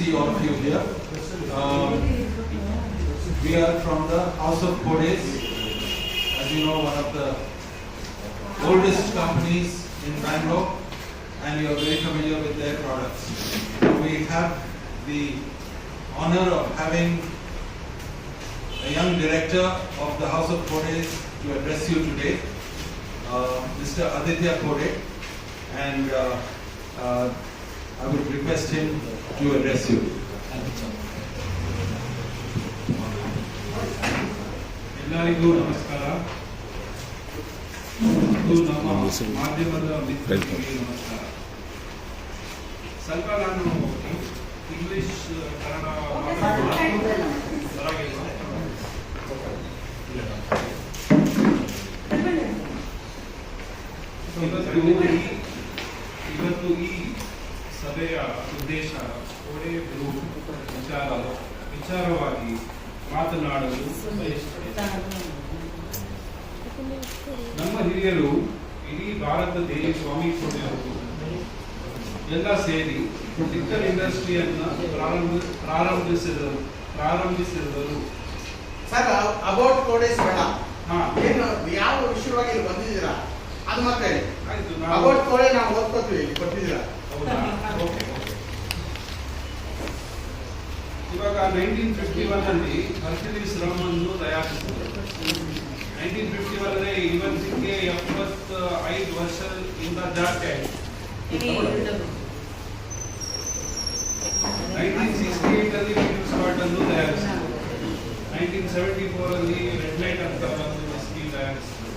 see all of you here. We are from the House of Codes. As you know, one of the oldest companies in Bangalore, and you are very familiar with their products. We have the honor of having a young director of the House of Codes to address you today, Mr. Aditya Kode, and I would request him to address you. ಎಲ್ಲರಿಗೂ ನಮಸ್ಕಾರ. ನಮ್ಮ ಮಾಧ್ಯಮದ ಮಿತ್ರರಿಗೆ ನಮಸ್ಕಾರ. ಸ್ವಲ್ಪ ನಾನು English Kannada ಇವತ್ತು ಈ ಸಭೆಯ ಉದ್ದೇಶ ಕೋಡೆ ಗ್ರೂಪ್ ವಿಚಾರವಾಗಿ ಮಾತನಾಡಲು ಬಯಸುತ್ತೇನೆ. ನಮ್ಮ ಹಿರಿಯರು ಇಡೀ ಭಾರತ ದೇಶ ಸ್ವಾಮಿ ಕೋಡೆ ಅವರು ಎಲ್ಲ ಸೇರಿ ಲಿಕ್ಕರ್ ಇಂಡಸ್ಟ್ರಿಯನ್ನು ಪ್ರಾರಂಭಿಸಿದರು. ಸರ್, ಅಬೌಟ್ ಕೋಡೆಸ್ ಬೇಡ, ಏನು ಯಾವ ವಿಷಯವಾಗಿ ಇಲ್ಲಿ ಬಂದಿದ್ದೀರಾ ಅದು ಮಾತ್ರ ಹೇಳಿ. ಅಬೌಟ್ ಕೋಡೆ ನಾವು ಓದ್ಕೊತೀವಿ, ಇಲ್ಲಿ ಕೊಟ್ಟಿದ್ದೀರಾ. ಇವಾಗ 1951 ಅಲ್ಲಿ ಹರ್ಕ್ಯುಲೀಸ್ ರಮ್ ಅನ್ನು ತಯಾರಿಸಿದರು. 1951 ಇವತ್ತಿಗೆ 75 ವರ್ಷದಿಂದ ಜಾಸ್ತಿ ಆಯಿತು. 1968 ಅಲ್ಲಿ ವೀಟ್ ಸ್ಕಾಟ್ ಅನ್ನು ತಯಾರಿಸಿದರು. 1974 ಅಲ್ಲಿ ರೆಡ್ ಲೈಟ್ ಅಂತ ಒಂದು ವಿಸ್ಕಿ ತಯಾರಿಸಿದರು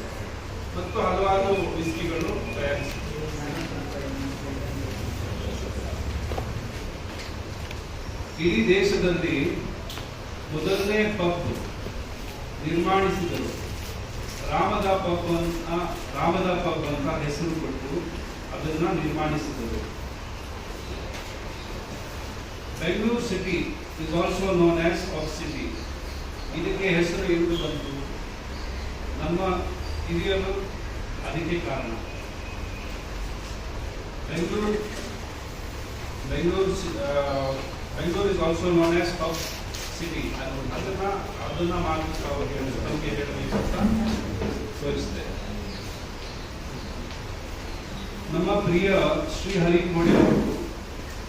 ಮತ್ತು ಹಲವಾರು ವಿಸ್ಕಿಗಳು ತಯಾರಿಸಿದರು. ಇಡೀ ದೇಶದಲ್ಲಿ ಮೊದಲನೇ ಪಬ್ ನಿರ್ಮಾಣಿಸಿದರು. ರಾಮದ ಪಬ್ ಅಂತ ಹೆಸರು ಕೊಟ್ಟು ಅದನ್ನ ನಿರ್ಮಾಣಿಸಿದರು. Bengaluru city is also known as of city. ಇದಕ್ಕೆ ಹೆಸರು ಇಳಿದು ಬಂತು. ನಮ್ಮ ಹಿರಿಯರು ಅದಕ್ಕೆ ಕಾರಣ. Bangalore is also known as Pub City. ಅದನ್ನ ಮಾತುಕತೆ ಹೇಳಬೇಕು ಅಂತ ತೋರಿಸಿದೆ. ನಮ್ಮ ಪ್ರಿಯ ಶ್ರೀ ಹರಿ ಕೋಡೆ ಅವರು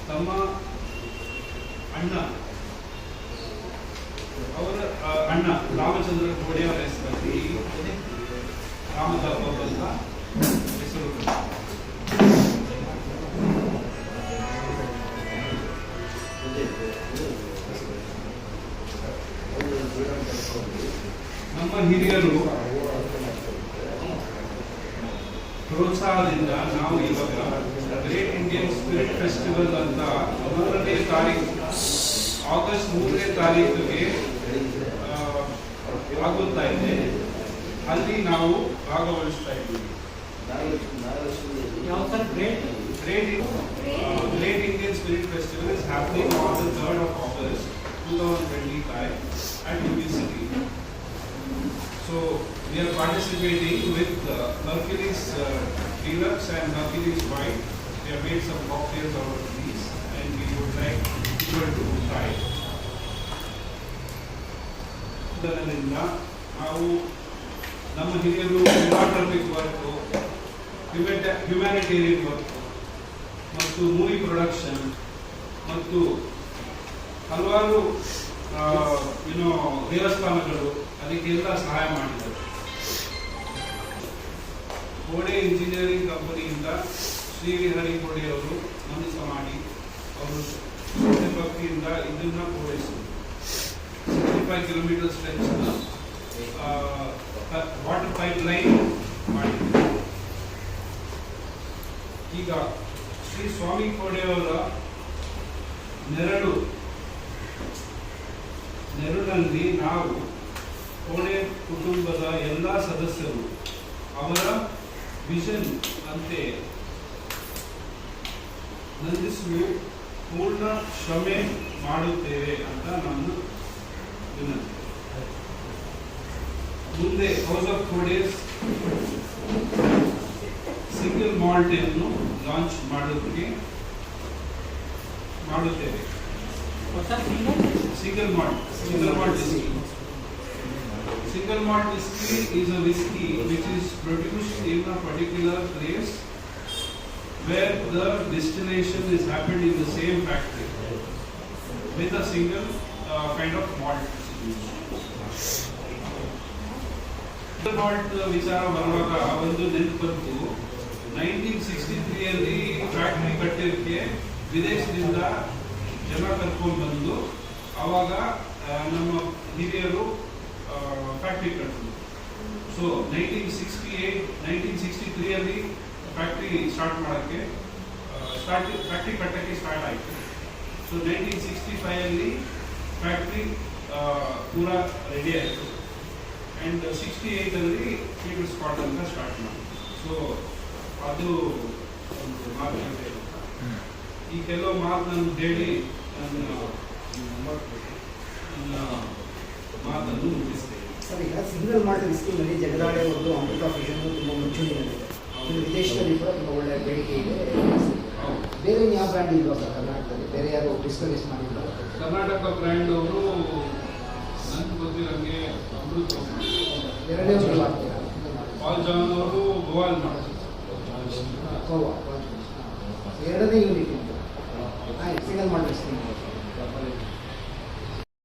ತಮ್ಮ ಅಣ್ಣ ರಾಮಚಂದ್ರ ಕೋಡೆ ಅವರ ಹೆಸರಲ್ಲಿ ರಾಮದ ಪಬ್ ಅಂತ ಹೆಸರು. ನಮ್ಮ ಹಿರಿಯರು ಪ್ರೋತ್ಸಾಹದಿಂದ ನಾವು ಇವಾಗ ಗ್ರೇಟ್ ಇಂಡಿಯನ್ ಸ್ಪಿರಿಟ್ ಫೆಸ್ಟಿವಲ್ ಅಂತ 3ನೇ ತಾರೀಕು ಆಗಸ್ಟ್ 3ನೇ ತಾರೀಕಿಗೆ ಆಗುತ್ತಾ ಇದೆ. ಅಲ್ಲಿ ನಾವು ಭಾಗವಹಿಸ್ತಾ ಇದ್ದೀವಿ. Great Indian Spirit Festival is happening on the 3rd of August 2025 at UBCT. So we are participating with Hercules Deluxe and Hercules White. We have made some cocktails out of these and we would like people to try. ಇದರಿಂದ ನಾವು ನಮ್ಮ ಹಿರಿಯರು ಫಿಲಾಂಥ್ರಪಿಕ್ work, humanitarian work ಮತ್ತು movie production ಮತ್ತು ಹಲವಾರು ದೇವಸ್ಥಾನಗಳು ಅದಕ್ಕೆಲ್ಲ ಸಹಾಯ ಮಾಡಿದರು. ಕೋಡೆ ಇಂಜಿನಿಯರಿಂಗ್ ಕಂಪನಿಯಿಂದ ಶ್ರೀಹರಿ ಕೋಡೆ ಅವರು ಮನಸ್ಸು ಮಾಡಿ ಅವರು ಭಕ್ತಿಯಿಂದ ಇದನ್ನ ಪೂರೈಸಿದರು. 65 kilometre stretch water pipe line ಮಾಡಿದರು. ಈಗ ಶ್ರೀ ಸ್ವಾಮಿ ಕೋಡೆಯವರ ನೆರಳಿನಲ್ಲಿ ನಾವು ಕೋಡೆ ಕುಟುಂಬದ ಎಲ್ಲ ಸದಸ್ಯರು ಅವರ ವಿಷನ್ ಅಂತೆ ನಂದಿಸಲು ಪೂರ್ಣ ಶ್ರಮೆ ಮಾಡುತ್ತೇವೆ ಅಂತ ನನ್ನ ವಿನಂತಿ. ಮುಂದೆ ಹೌಸ್ ಆಫ್ ಕೋಡೆಸ್ ಸಿಂಗಲ್ ಮಾಲ್ಟ್ ಅನ್ನು ಲಾಂಚ್ ಮಾಡುತ್ತೇವೆ. Single malt whiskey. Single malt whiskey is a whiskey which is produced in a particular place where the distillation is happened in the same factory with a single kind of malt. Single malt ವಿಚಾರ ಬರುವಾಗ ಒಂದು ನೆನಪು ಬಂತು. 1963 ಅಲ್ಲಿ factory ಕಟ್ಟಿದ್ದಕ್ಕೆ ವಿದೇಶದಿಂದ ಜನ ಕರ್ಕೊಂಡು ಬಂದು ಆವಾಗ ನಮ್ಮ ಹಿರಿಯರು ಫ್ಯಾಕ್ಟ್ರಿ ಕಟ್ಟಿದ್ರು. ಸೊ 1963 ಅಲ್ಲಿ ಫ್ಯಾಕ್ಟ್ರಿ ಸ್ಟಾರ್ಟ್ ಮಾಡೋಕ್ಕೆ ಫ್ಯಾಕ್ಟ್ರಿ ಕಟ್ಟಕ್ಕೆ ಸ್ಟಾರ್ಟ್ ಆಯಿತು. ಸೊ 1965 ಅಲ್ಲಿ ಫ್ಯಾಕ್ಟ್ರಿ ಪೂರಾ ರೆಡಿ ಆಯಿತು. ಆ್ಯಂಡ್ 68 ಅಲ್ಲಿ ಪೀಟರ್ ಸ್ಪಾಟ್ ಅಂತ ಸ್ಟಾರ್ಟ್ ಮಾಡಿದ್ರು. ಸೊ ಅದು ಒಂದು ಮಾತುಕತೆ. ಈ ಕೆಲವು ಮಾತು ನಾನು ಹೇಳಿ ನನ್ನ ಮಾತನ್ನು ಮುಗಿಸ್ತೇನೆ. ಸರ್, ಈಗ ಸಿಂಗಲ್ ಮಾಲ್ಟ್ ವಿಸ್ಕಿನಲ್ಲಿ ಜಗದಾಳೆ ಒಂದು ಅಮೃತ ಫ್ಯೂಷನ್ ತುಂಬ ಮುಂಚೂಣಿಯಲ್ಲಿದೆ. ಇದು ವಿದೇಶದಲ್ಲಿ ಕೂಡ ತುಂಬ ಒಳ್ಳೆಯ ಬೇಡಿಕೆ ಇದೆ. ಬೇರೆ ಯಾವ ಬ್ರ್ಯಾಂಡ್ ಇಲ್ವಾ ಸರ್ ಕರ್ನಾಟಕದಲ್ಲಿ? ಬೇರೆ ಯಾರು ಡಿಸ್ಕಸ್ ಮಾಡಿಲ್ಲ? ಕರ್ನಾಟಕ ಬ್ರ್ಯಾಂಡ್ ಅವರು ನನಗೆ ಗೊತ್ತಿರಂಗೆ ಅಮೃತ ಎರಡೇ ಒಂದು ಮಾಡ್ತೀರಾ? ಪಾಲ್ ಜಾನ್ ಅವರು ಗೋವಾಲ್ ಮಾಡ್ತಾರೆ. ಗೋವಾ ಎರಡನೇ ಯೂನಿಟ್ ಆಯ್ತು. Single malt whisky